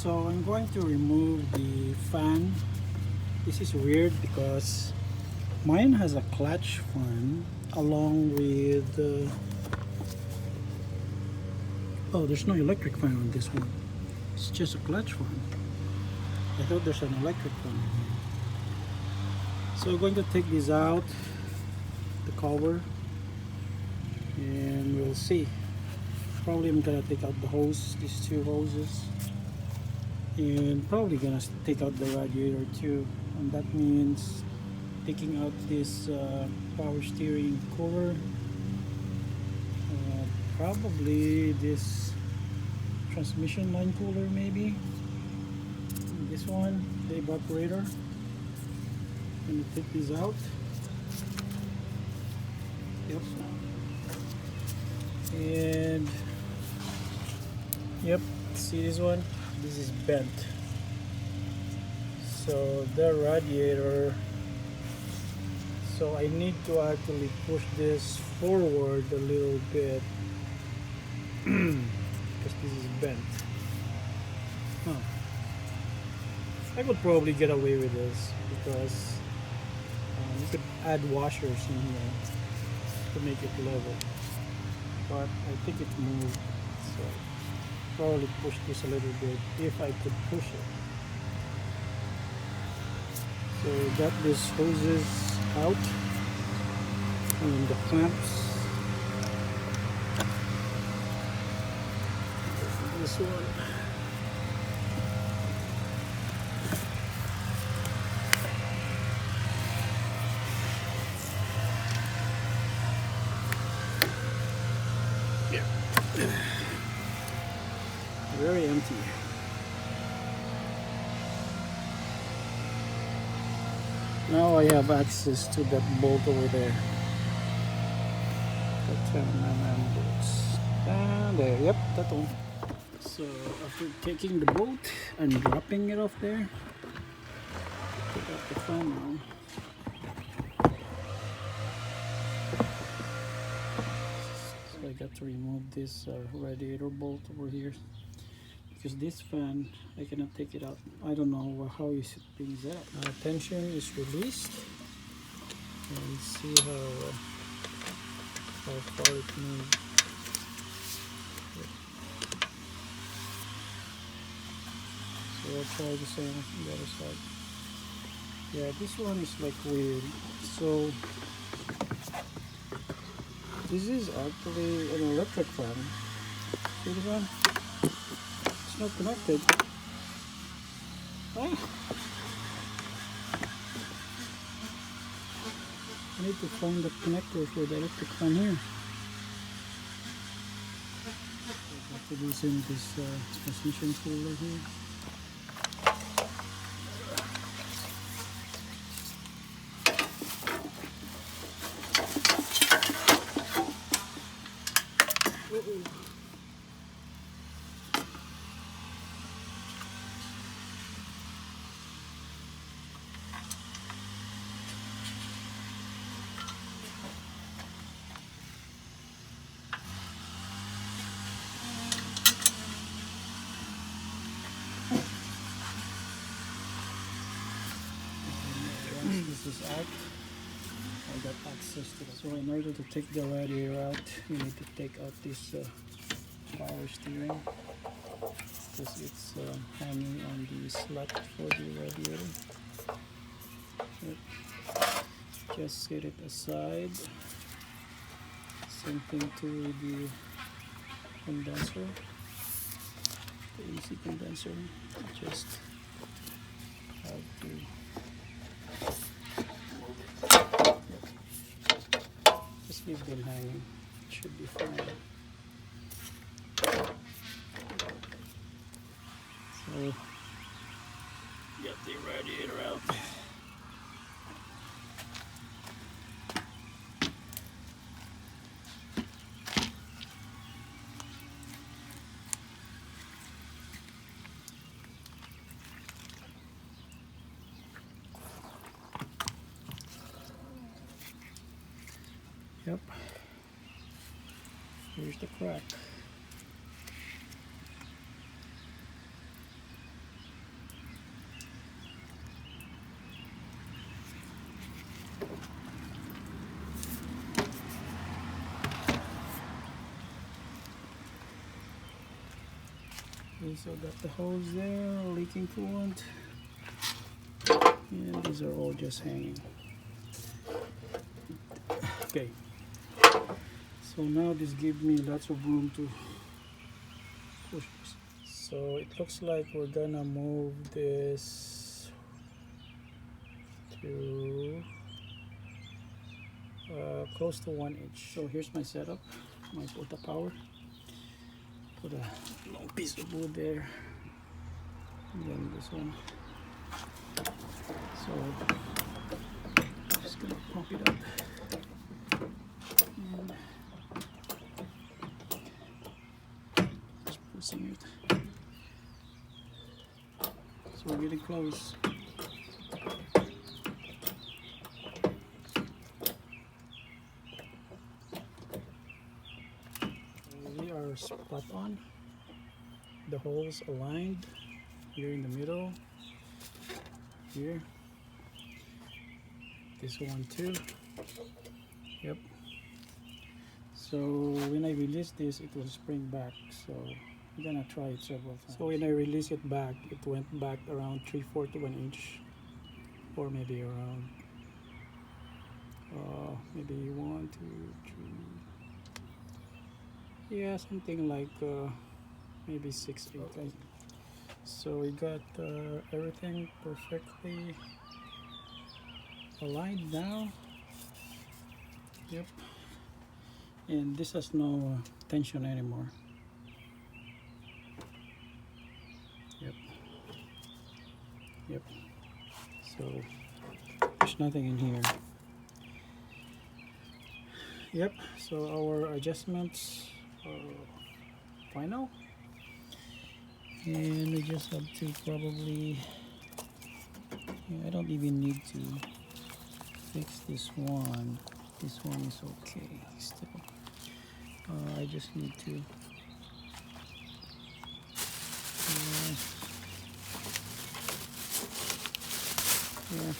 So I'm going to remove the fan. This is weird because mine has a clutch fan along with oh, there's no electric fan on this one. It's just a clutch fan. I thought there's an electric fan in here. So I'm going to take this out, the cover, and we'll see. Probably I'm gonna take out the hose, these two hoses, and probably gonna take out the radiator too. And that means taking out this power steering cooler, probably this transmission line cooler, maybe this one, the evaporator. Gonna take these out. Yep. And yep, see this one? This is bent. So the radiator, so I need to actually push this forward a little bit because this is bent. Huh. I could probably get away with this because you could add washers in here to make it level, but I think it moved, so probably push this a little bit if I could push it. So got these hoses out and the clamps. This one. Yeah. Very empty. Now I have access to that bolt over there. The 10mm bolts. And there, yep, that one. So after taking the bolt and dropping it off there, take out the fan now. So I got to remove this radiator bolt over here because this fan, I cannot take it out. I don't know how you set things up. Tension is released, and see how far it moves. So I'll try the same on the other side. Yeah, this one is like weird. So this is actually an electric fan. See this one? It's not connected. Ah. I need to find the connector for the electric fan here. I have to loosen this transmission cooler here. This is out. I got access to that. So in order to take the radiator out, you need to take out this power steering because it's hanging on the slot for the radiator. Yep. Just set it aside. Same thing to the condenser, the AC condenser. Just have to just leave them hanging. It should be fine. So get the radiator out. Yep. Here's the crack. Okay, so got the hose there, leaking coolant, and these are all just hanging. Okay, so now this gives me lots of room to push this. So it looks like we're gonna move this to close to 1 inch. So here's my setup, my Porta Power. Put a long piece of wood there, and then this one. So just gonna pump it up. And just pressing it. So we're getting close. We are spot on. The holes aligned here in the middle. Here. This one too. Yep. So when I release this, it will spring back. So I'm gonna try it several times. So when I release it back, it went back around 3/4 to 1 inch, or maybe around maybe 1, 2, 3. Yeah, something like maybe 6, 8. Okay. So we got everything perfectly aligned now. Yep. And this has no tension anymore. Yep. Yep. So there's nothing in here. Yep. So our adjustments are final. And we just have to probably, yeah, I don't even need to fix this one. This one is okay still. I just need to yeah,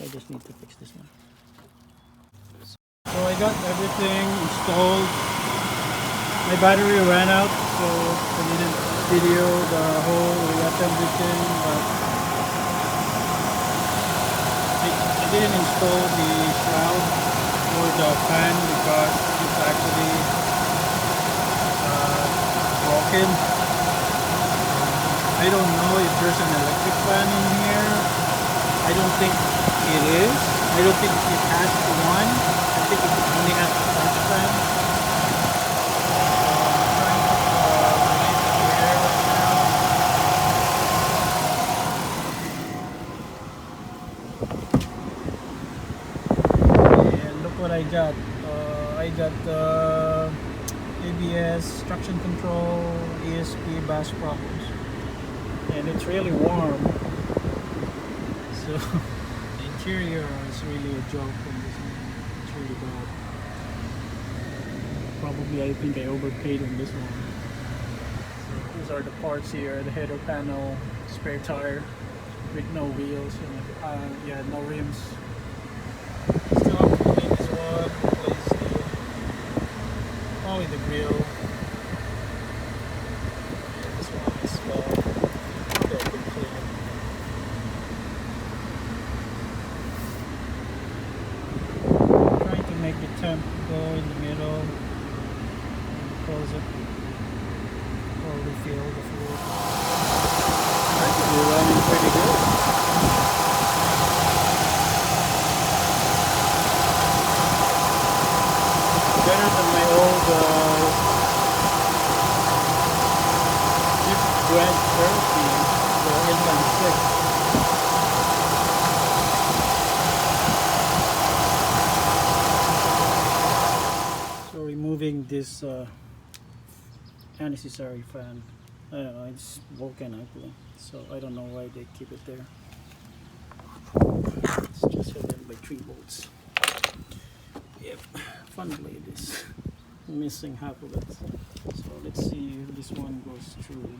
I just need to fix this one. So I got everything installed. My battery ran out, so I didn't video the whole reassembly thing, but I didn't install the shroud or the fan because it's actually broken. I don't know if there's an electric fan in here. I don't think it is. I don't think it has one. I think it only has a touch fan. I got ABS, traction control, ESP, bus problems, and it's really warm. So the interior is really a joke on this one. It's really bad. Probably I think I overpaid on this one. So these are the parts here: the header panel, spare tire with no wheels, and yeah, no rims. Still have to clean this one, replace only the grill. This one is very clean. Trying to make the temp go in the middle and close it or refill the fluid. Seems to be running pretty good. Better than my old Jeep Grand Cherokee, the Inland 6. So removing this unnecessary fan. I don't know, it's broken actually, so I don't know why they keep it there. It's just hidden by 3 bolts. Yep, funnily it is missing half of it. So let's see if this one goes through.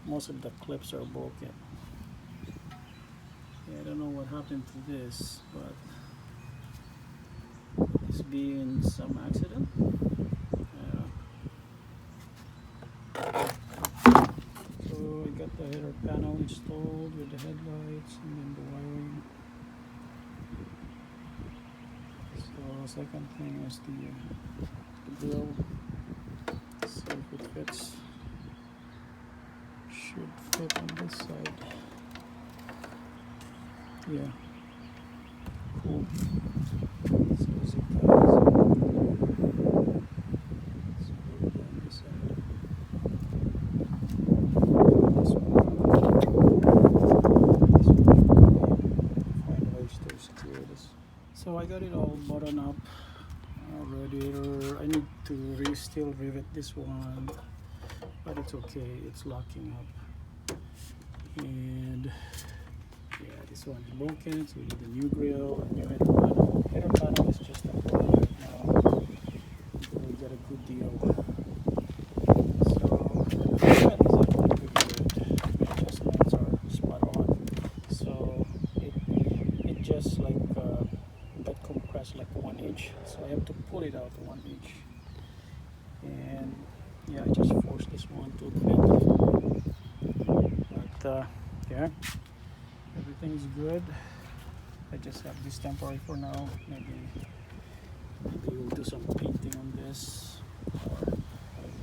Most of the clips are broken. Yeah, I don't know what happened to this, but this being some accident. the header panel installed with the headlights and then the wiring. So second thing is the grill. See if it fits. Should fit on this side. Yeah. Cool. So zip ties. So put it on this side. This one. Find ways to secure this. So I got it all buttoned up. Radiator. I need to still rivet this one, but it's okay. It's locking up. And yeah, this one is broken, so we need a new grill, a new header panel. Header panel is just a problem right now. We got a good deal. So the fan is actually pretty good. The adjustments are spot on. So it just like got compressed like 1 inch. So I have to pull it out 1 inch. And yeah, I just forced this one to bend. But yeah. Everything's good. I just have this temporary for now. Maybe we'll do some painting on this, or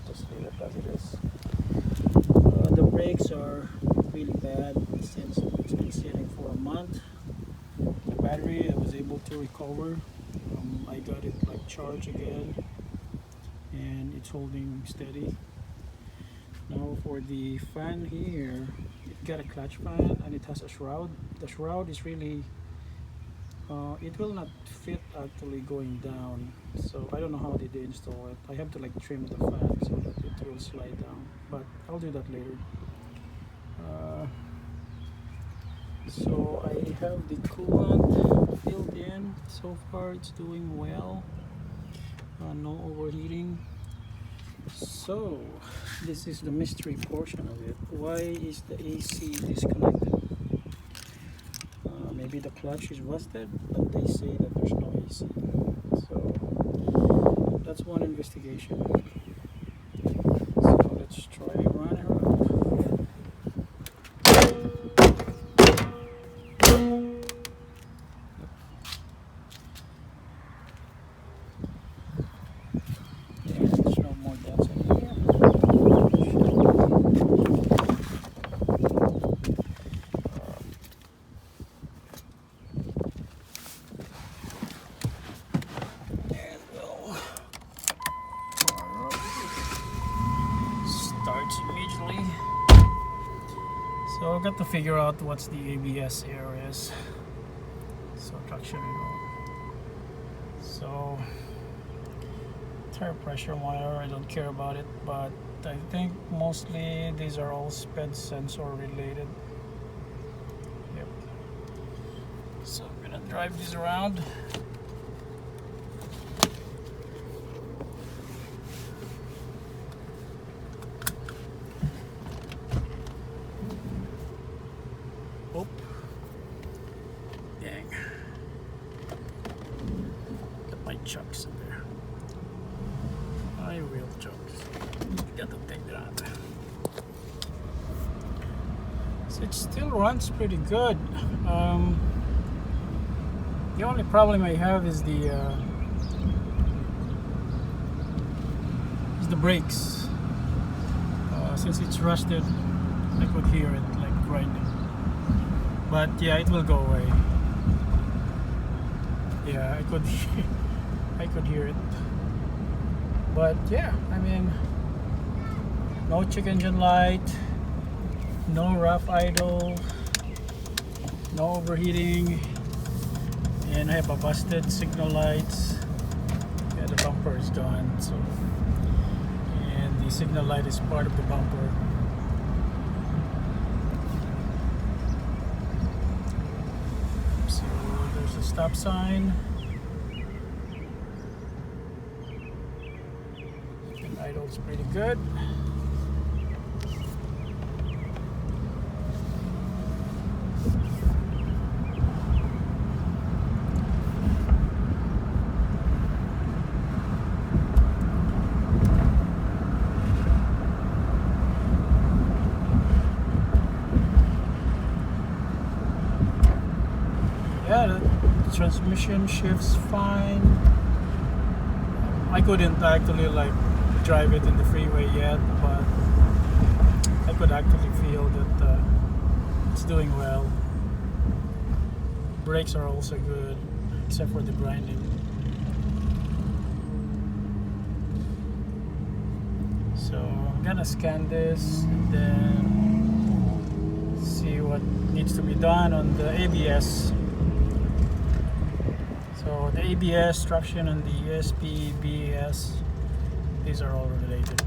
just leave it as it is. The brakes are really bad since it's been sitting for a month. The battery I was able to recover. I got it like charged again, and it's holding steady. Now for the fan here, it got a clutch fan and it has a shroud. The shroud is really, it will not fit actually going down. So I don't know how they install it. I have to like trim the fan so that it will slide down. But I'll do that later. So I have the coolant filled in. So far it's doing well. No overheating. So this is the mystery portion of it. Why is the AC disconnected? Maybe the clutch is rusted, but they say that there's no AC. So that's one investigation. So let's try run her up. Immediately. So I've got to figure out what's the ABS error is. So traction control. So tire pressure monitor, I don't care about it, but I think mostly these are all speed sensor related. Yep. So I'm gonna drive this around. Oh, dang. Got my chunks in there. My real chunks. Got to take that out. So it still runs pretty good. The only problem I have is the brakes. Since it's rusted, I could hear it like grinding. But yeah, it will go away. Yeah, I could hear it. But yeah, I mean, no check engine light, no rough idle, no overheating, and I have a busted signal lights. Yeah, the bumper is gone, so, and the signal light is part of the bumper. So there's a stop sign. And idle's pretty good. transmission shifts fine. I couldn't actually like drive it in the freeway yet, but I could actually feel that it's doing well. Brakes are also good, except for the grinding. So I'm gonna scan this and then see what needs to be done on the ABS. So the ABS, traction, and the ESP, BAS, these are all related.